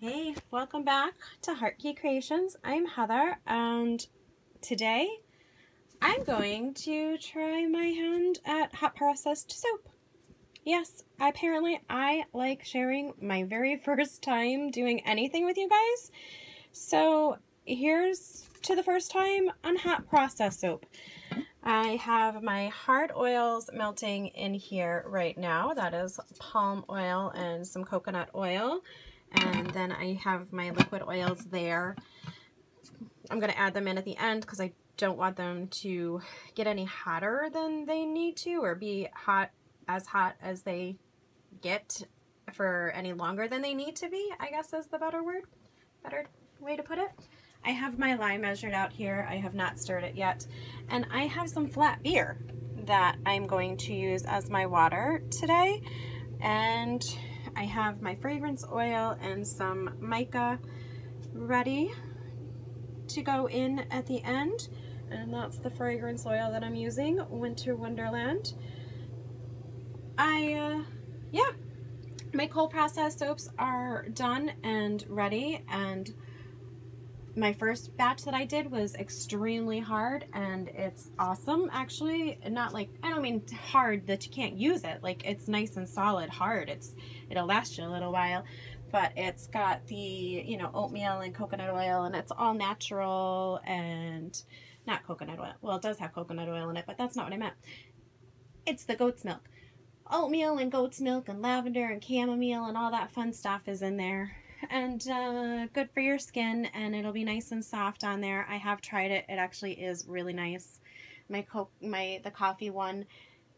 Hey, welcome back to Heart Key Creations. I'm Heather, and today I'm going to try my hand at hot processed soap. Yes, apparently I like sharing my very first time doing anything with you guys. So here's to the first time on hot processed soap. I have my hard oils melting in here right now. That is palm oil and some coconut oil. And then I have my liquid oils there. I'm going to add them in at the end because I don't want them to get any hotter than they need to, or be hot as they get for any longer than they need to be, I guess is the better way to put it. I have my lye measured out here. I have not stirred it yet. And I have some flat beer that I'm going to use as my water today. And I have my fragrance oil and some mica ready to go in at the end. And that's the fragrance oil that I'm using, Winter Wonderland. Yeah, my cold processed soaps are done and ready, and my first batch that I did was extremely hard, and it's awesome actually. Not like, I don't mean hard that you can't use it, like it's nice and solid hard. It'll last you a little while, but it's got the, you know, oatmeal and coconut oil, and it's all natural, and not coconut oil. Well, it does have coconut oil in it, but that's not what I meant. It's the goat's milk. Oatmeal and goat's milk and lavender and chamomile and all that fun stuff is in there. And good for your skin, and it'll be nice and soft on there. I have tried it. It actually is really nice. The coffee one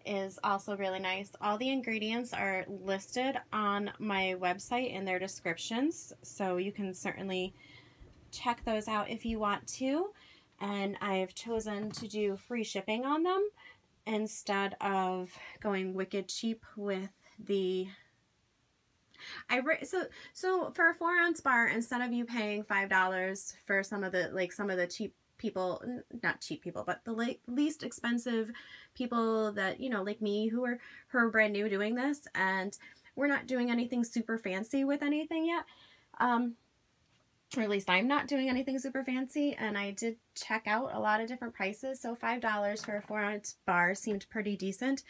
is also really nice. All the ingredients are listed on my website in their descriptions, so you can certainly check those out if you want to. And I've chosen to do free shipping on them instead of going wicked cheap with the so for a 4-ounce bar, instead of you paying $5 for some of the cheap people, not cheap people, but the least expensive people that, you know, like me, who are brand new doing this, and we're not doing anything super fancy with anything yet, or at least I'm not doing anything super fancy. And I did check out a lot of different prices, so $5 for a 4-ounce bar seemed pretty decent.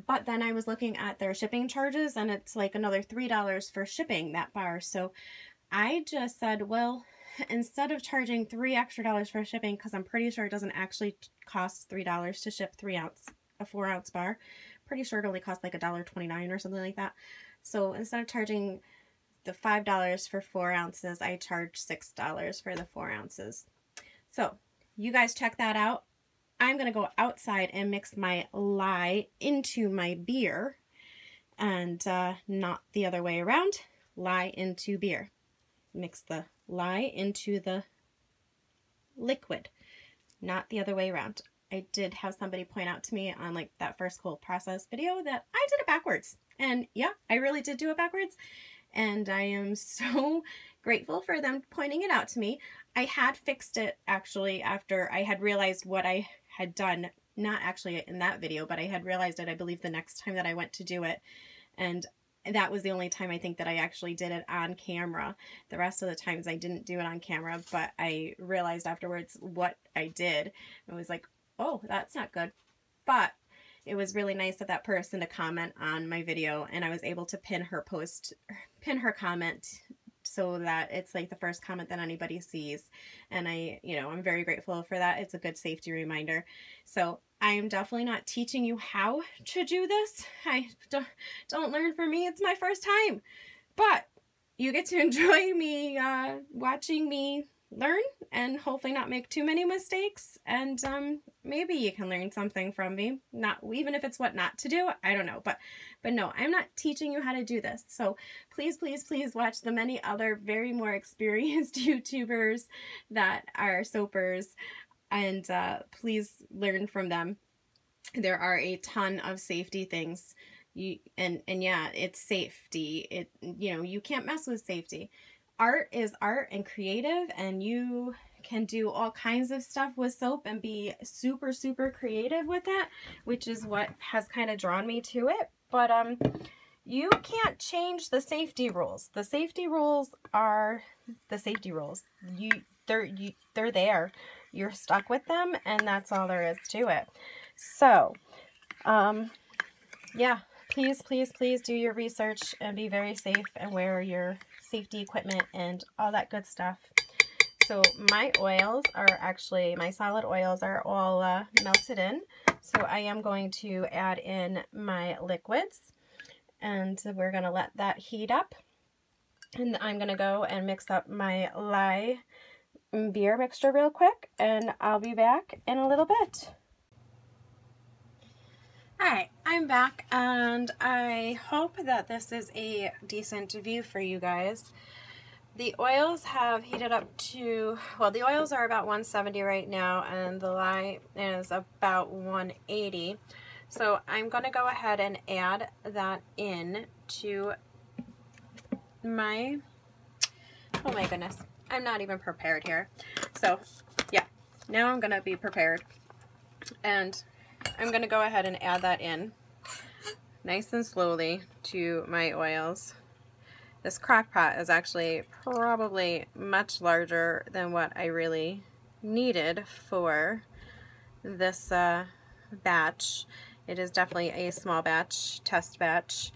But then I was looking at their shipping charges, and it's like another $3 for shipping that bar. So I just said, well, instead of charging $3 extra for shipping, because I'm pretty sure it doesn't actually cost $3 to ship a 4-ounce bar. Pretty sure it only costs like $1.29 or something like that. So instead of charging the $5 for 4 ounces, I charge $6 for the 4 ounces. So you guys check that out. I'm going to go outside and mix my lye into my beer, and not the other way around. Lye into beer. Mix the lye into the liquid, not the other way around. I did have somebody point out to me on like that first cold process video that I did it backwards. And yeah, I really did do it backwards. And I am so grateful for them pointing it out to me. I had fixed it actually after I had realized what I had done, not actually in that video, but I had realized it, I believe, the next time that I went to do it. And that was the only time I think that I actually did it on camera. The rest of the times I didn't do it on camera, but I realized afterwards what I did. I was like, oh, that's not good. But it was really nice of that person to comment on my video, and I was able to pin her comment so that it's like the first comment that anybody sees. And I'm very grateful for that. It's a good safety reminder. So I am definitely not teaching you how to do this. Don't learn from me. It's my first time. But you get to enjoy me watching me learn, and hopefully not make too many mistakes, and maybe you can learn something from me, not even if it's what not to do. I don't know, but no, I'm not teaching you how to do this. So please watch the many other very more experienced YouTubers that are soapers, and please learn from them. There are a ton of safety things. And yeah, it's safety. You can't mess with safety. Art is art and creative, and you can do all kinds of stuff with soap and be super creative with that, which is what has kind of drawn me to it. But You can't change the safety rules. The safety rules are the safety rules. They're there. You're stuck with them, and that's all there is to it. So, yeah, please, please, please do your research and be very safe and wear your safety equipment and all that good stuff. So my oils are actually, my solid oils are all melted in. So I am going to add in my liquids, and we're going to let that heat up. And I'm going to go and mix up my lye beer mixture real quick, and I'll be back in a little bit. Alright, I'm back, and I hope that this is a decent view for you guys. The oils have heated up to, well, the oils are about 170 right now, and the lye is about 180. So I'm going to go ahead and add that in to my, oh my goodness, I'm not even prepared here. So yeah, now I'm going to be prepared, and I'm going to go ahead and add that in nice and slowly to my oils. This crock pot is actually probably much larger than what I really needed for this batch. It is definitely a small batch, test batch,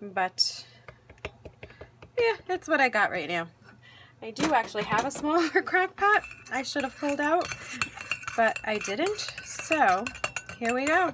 but yeah, it's what I got right now. I do actually have a smaller crock pot I should have pulled out, but I didn't, so here we go.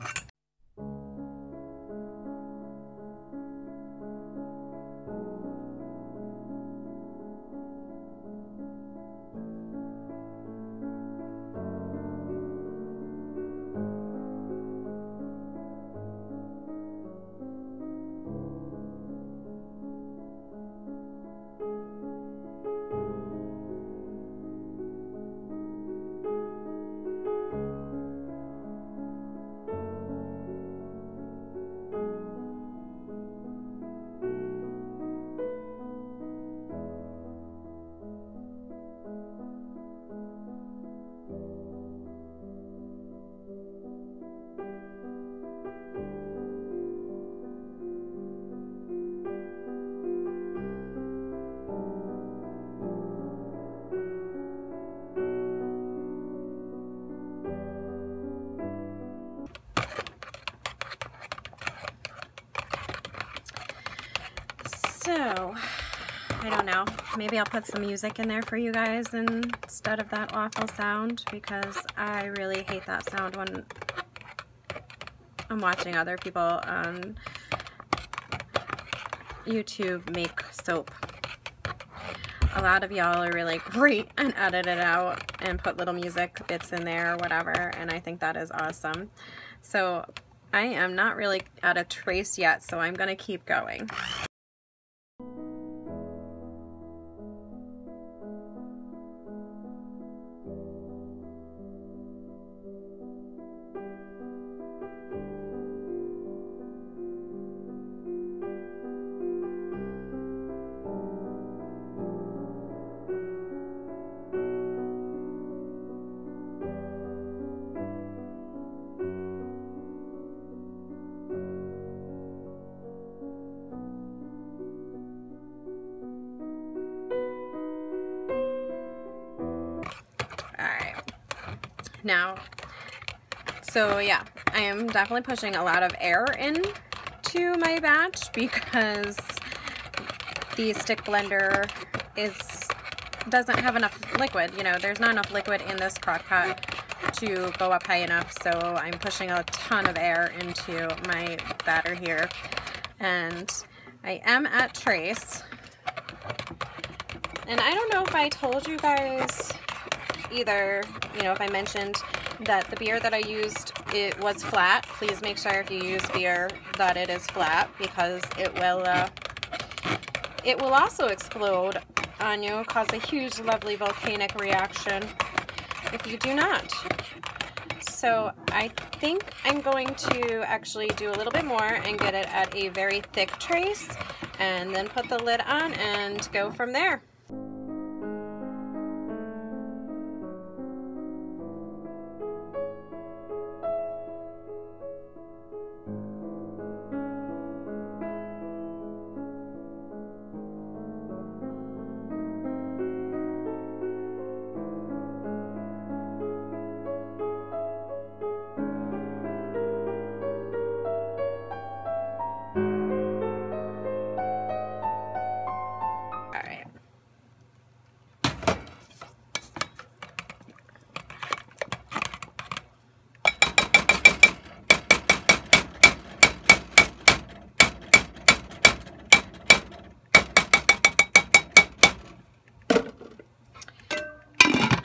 So, I don't know, maybe I'll put some music in there for you guys instead of that awful sound, because I really hate that sound when I'm watching other people on YouTube make soap. A lot of y'all are really great and edit it out and put little music bits in there or whatever, and I think that is awesome. So I am not really at a trace yet, so I'm going to keep going. Now, so yeah, I am definitely pushing a lot of air into my batch because the stick blender doesn't have enough liquid. You know, there's not enough liquid in this crock pot to go up high enough, so I'm pushing a ton of air into my batter here. And I am at trace. And I don't know if I told you guys either, you know, if I mentioned that the beer that I used, it was flat. Please make sure if you use beer that it is flat, because it will also explode on you, cause a huge lovely volcanic reaction if you do not. So I think I'm going to actually do a little bit more and get it at a very thick trace, and then put the lid on and go from there.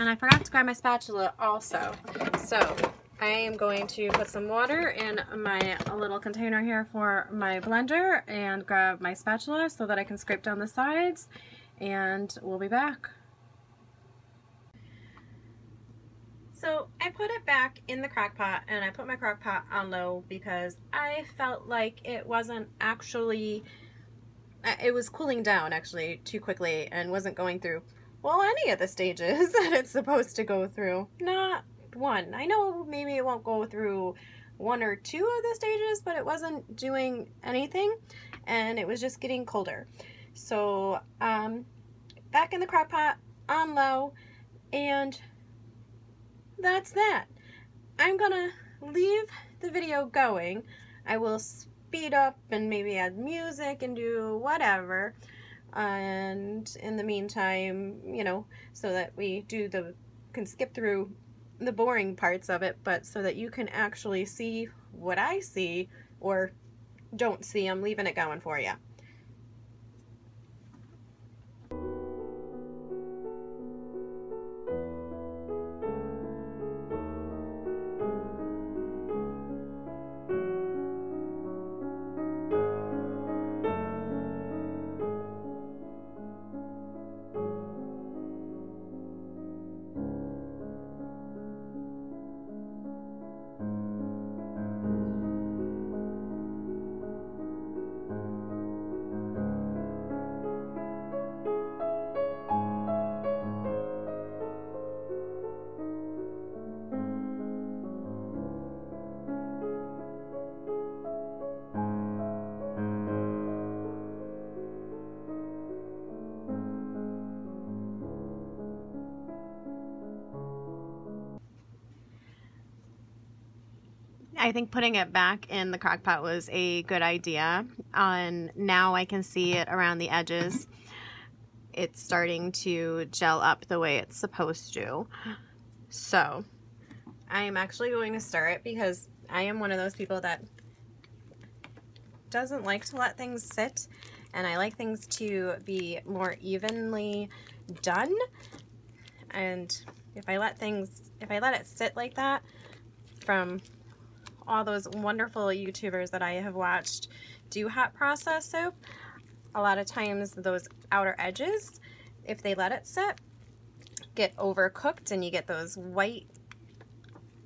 And I forgot to grab my spatula also. So I am going to put some water in my little container here for my blender and grab my spatula so that I can scrape down the sides, and we'll be back. So I put it back in the crock pot, and I put my crock pot on low because I felt like it wasn't actually, it was cooling down actually too quickly and wasn't going through, well, any of the stages that it's supposed to go through. Not one. I know maybe it won't go through one or two of the stages, but it wasn't doing anything, and it was just getting colder. So back in the crock pot on low, and that's that. I'm gonna leave the video going. I will speed up and maybe add music and do whatever, and in the meantime, you know, so that we can skip through the boring parts of it, but so that you can actually see what I see or don't see. I'm leaving it going for you. I think putting it back in the crock pot was a good idea, and now I can see it around the edges. It's starting to gel up the way it's supposed to. So I am actually going to stir it because I am one of those people that doesn't like to let things sit, and I like things to be more evenly done. And if I let it sit like that, from all those wonderful YouTubers that I have watched do hot process soup, a lot of times those outer edges, if they let it sit, get overcooked and you get those white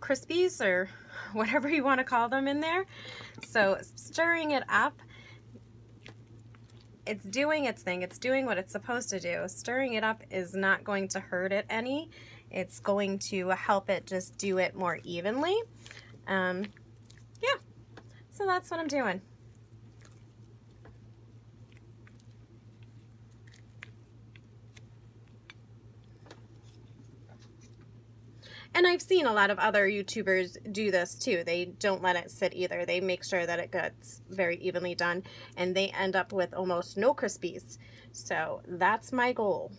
crispies or whatever you want to call them in there. So stirring it up, it's doing its thing. It's doing what it's supposed to do. Stirring it up is not going to hurt it any. It's going to help it just do it more evenly. Yeah, so that's what I'm doing. And I've seen a lot of other YouTubers do this too. They don't let it sit either. They make sure that it gets very evenly done, and they end up with almost no crispies. So that's my goal.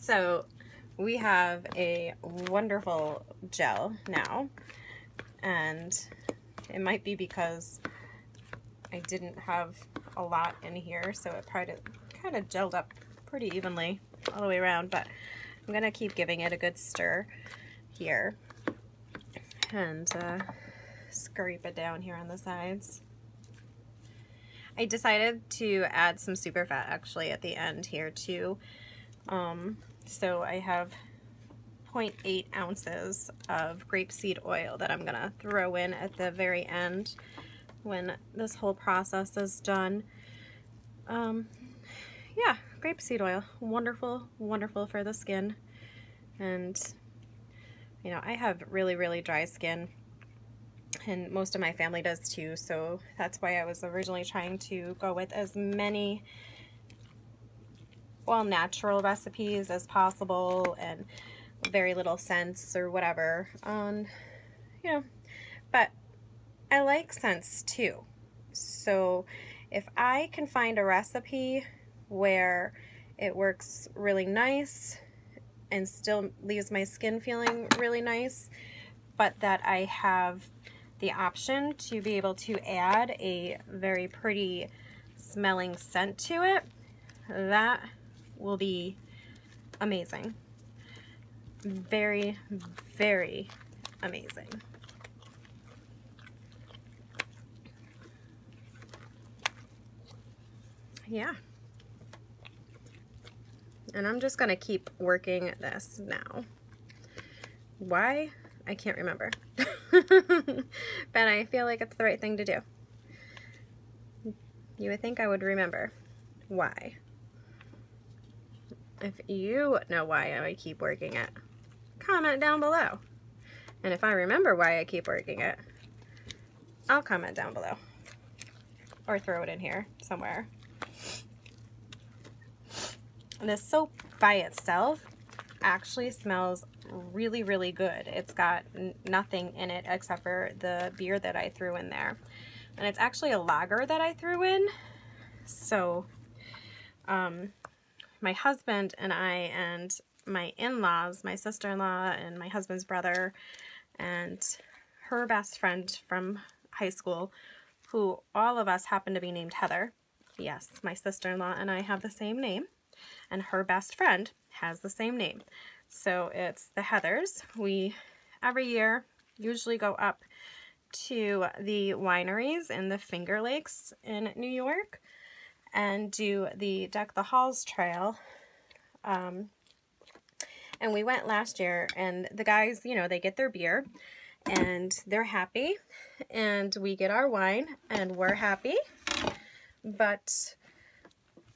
So we have a wonderful gel now, and it might be because I didn't have a lot in here, so it probably kind of gelled up pretty evenly all the way around, but I'm gonna keep giving it a good stir here and scrape it down here on the sides. I decided to add some super fat actually at the end here too. So I have 0.8 ounces of grapeseed oil that I'm gonna throw in at the very end when this whole process is done. Yeah, grapeseed oil, wonderful, wonderful for the skin. And you know, I have really, really dry skin, and most of my family does too, so that's why I was originally trying to go with as many, well, natural recipes as possible and very little scents or whatever. You know, but I like scents too. So if I can find a recipe where it works really nice and still leaves my skin feeling really nice, but that I have the option to be able to add a very pretty smelling scent to it, that will be amazing. Very, very amazing. Yeah. And I'm just gonna keep working this now. Why? I can't remember. But I feel like it's the right thing to do. You would think I would remember why. If you know why I keep working it, comment down below. And if I remember why I keep working it, I'll comment down below. Or throw it in here somewhere. This soap by itself actually smells really, really good. It's got nothing in it except for the beer that I threw in there. And it's actually a lager that I threw in. So, my husband and I and my in-laws, my sister-in-law and my husband's brother and her best friend from high school, who all of us happen to be named Heather. Yes, my sister-in-law and I have the same name, and her best friend has the same name. So it's the Heathers. We, every year, usually go up to the wineries in the Finger Lakes in New York and do the Deck the Halls trail. And we went last year, and the guys, you know, they get their beer and they're happy, and we get our wine and we're happy. But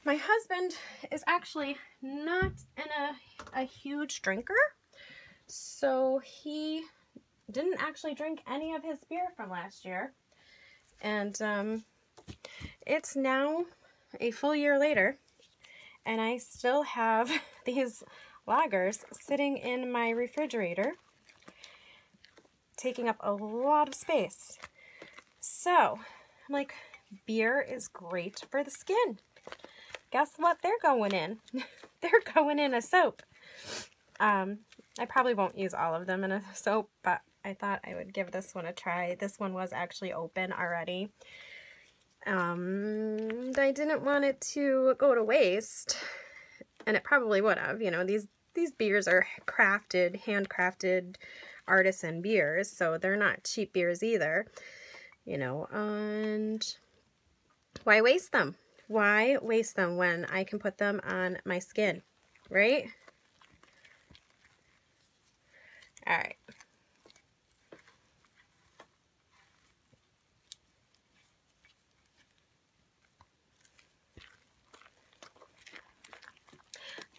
my husband is actually not a huge drinker, so he didn't actually drink any of his beer from last year. And it's now a full year later, and I still have these lagers sitting in my refrigerator, taking up a lot of space. So I'm like, beer is great for the skin. Guess what? They're going in. They're going in a soap. I probably won't use all of them in a soap, but I thought I would give this one a try. This one was actually open already. I didn't want it to go to waste, and it probably would have. You know, these beers are crafted, handcrafted artisan beers, so they're not cheap beers either. You know, and why waste them? Why waste them when I can put them on my skin, right? All right.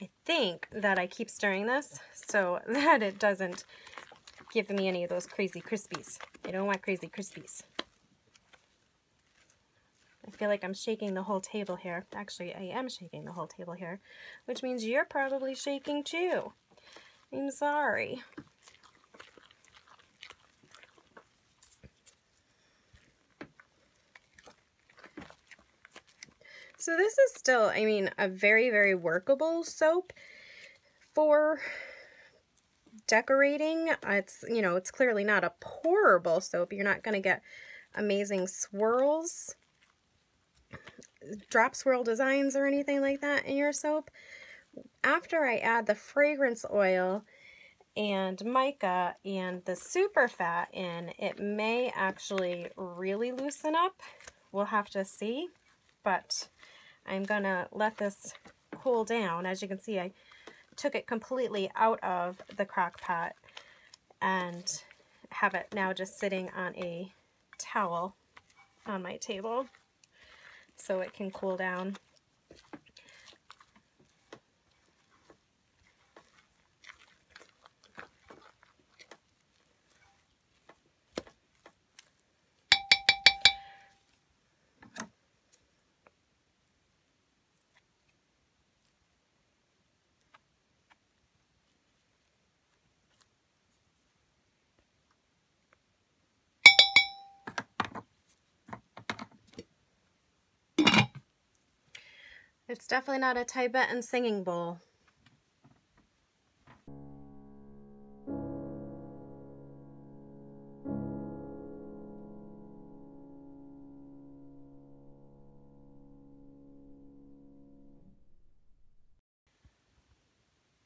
I think that I keep stirring this so that it doesn't give me any of those crazy crispies. I don't want crazy crispies. I feel like I'm shaking the whole table here. Actually, I am shaking the whole table here, which means you're probably shaking too. I'm sorry. So this is still, I mean, a very, very workable soap for decorating. It's, you know, it's clearly not a pourable soap. You're not going to get amazing swirls, drop swirl designs or anything like that in your soap. After I add the fragrance oil and mica and the super fat in, it may actually really loosen up. We'll have to see, but I'm gonna let this cool down. As you can see, I took it completely out of the crock pot and have it now just sitting on a towel on my table so it can cool down. It's definitely not a Tibetan singing bowl.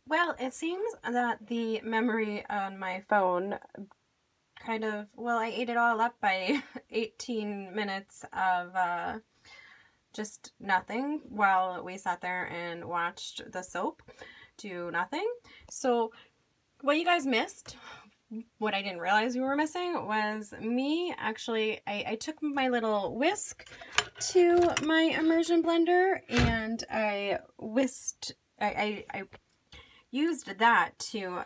Well, it seems that the memory on my phone kind of, well, I ate it all up by 18 minutes of just nothing while we sat there and watched the soap do nothing. So what you guys missed, what I didn't realize you were missing, was me actually, I took my little whisk to my immersion blender and I whisked, I used that to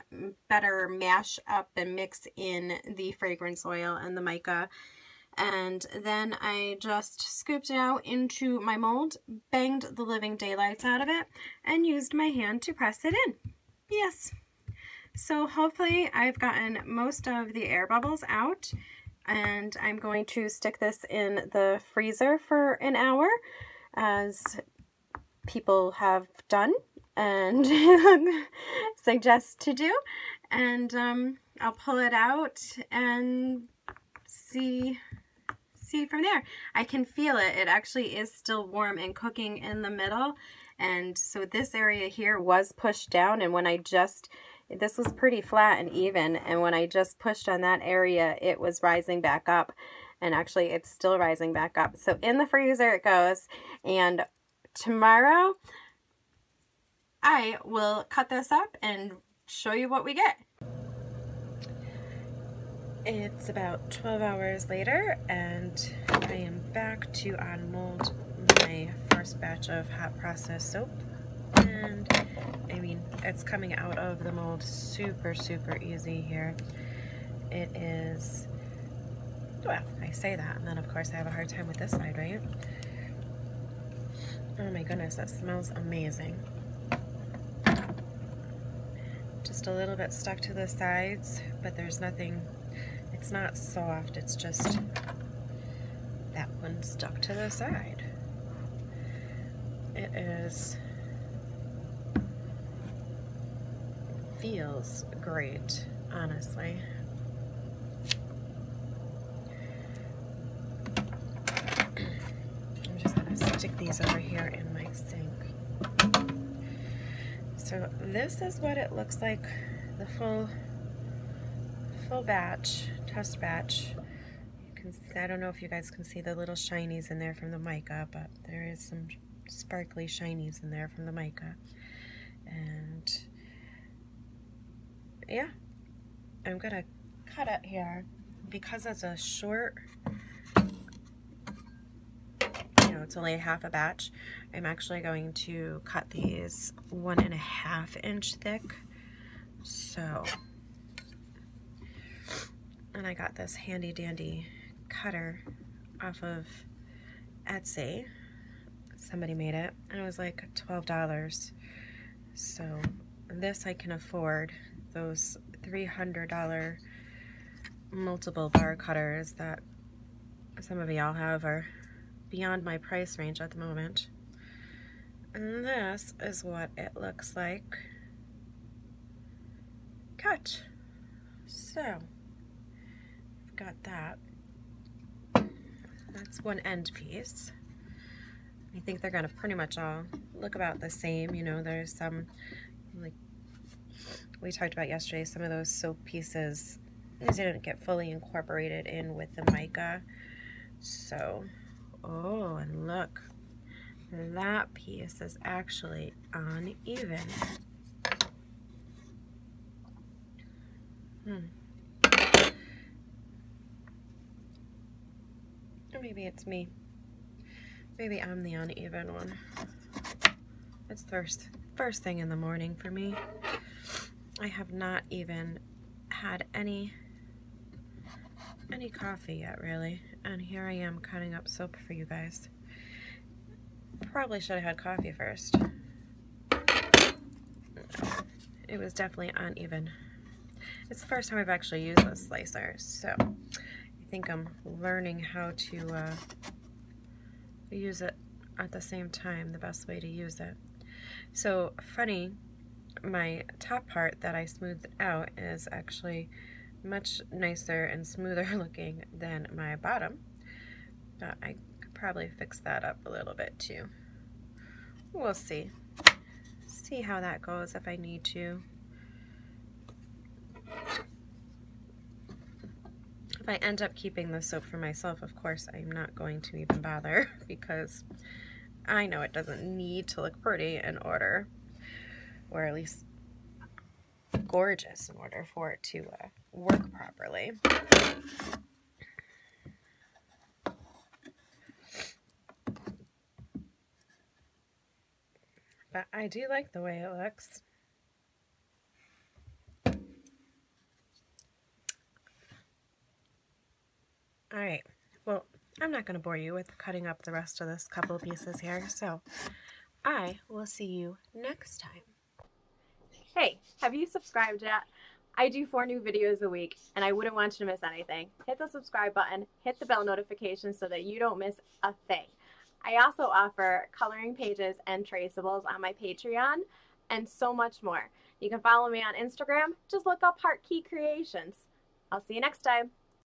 better mash up and mix in the fragrance oil and the mica. And then I just scooped it out into my mold, banged the living daylights out of it, and used my hand to press it in. Yes. So hopefully I've gotten most of the air bubbles out, and I'm going to stick this in the freezer for an hour, as people have done and suggest to do. And I'll pull it out and see from there. I can feel it. It actually is still warm and cooking in the middle. And so this area here was pushed down, and when I just, this was pretty flat and even, and when I just pushed on that area, it was rising back up. And actually it's still rising back up. So in the freezer it goes, and tomorrow I will cut this up and show you what we get. It's about 12 hours later, and I am back to unmold my first batch of hot process soap. And I mean, it's coming out of the mold super, super easy here. It is, well, I say that, and then of course I have a hard time with this side, right? Oh my goodness, that smells amazing. Just a little bit stuck to the sides, but there's nothing, it's not soft, it's just that one stuck to the side. It is, feels great, honestly. I'm just gonna stick these over here in my sink. So this is what it looks like, the full batch, test batch. You can, I don't know if you guys can see the little shinies in there from the mica, but there is some sparkly shinies in there from the mica. And yeah, I'm gonna cut it here because it's a short, it's only half a batch. I'm actually going to cut these 1.5 inch thick. So, and I got this handy dandy cutter off of Etsy. Somebody made it, and it was like $12. So this I can afford. Those $300 multiple bar cutters that some of y'all have are beyond my price range at the moment. And this is what it looks like. that. So, I've got that. That's one end piece. I think they're gonna pretty much all look about the same. You know, there's some, like we talked about yesterday, some of those soap pieces, these didn't get fully incorporated in with the mica. So, oh, and look, that piece is actually uneven. Or maybe it's me. Maybe I'm the uneven one. It's first thing in the morning for me. I have not even had any coffee yet, really. And here I am cutting up soap for you guys. Probably should have had coffee first. It was definitely uneven. It's the first time I've actually used this slicer, so I think I'm learning how to use it at the same time, the best way to use it. So funny, my top part that I smoothed out is actually much nicer and smoother looking than my bottom, but I could probably fix that up a little bit too. We'll see how that goes if I need to. If I end up keeping the soap for myself, of course, I'm not going to even bother because I know it doesn't need to look pretty in order, or at least gorgeous in order for it to work properly. But I do like the way it looks. Alright, well, I'm not going to bore you with cutting up the rest of this couple pieces here, so I will see you next time. Hey, have you subscribed yet? I do 4 new videos a week, and I wouldn't want you to miss anything. Hit the subscribe button, hit the bell notification so that you don't miss a thing. I also offer coloring pages and traceables on my Patreon, and so much more. You can follow me on Instagram. Just look up Heart Key Creations. I'll see you next time.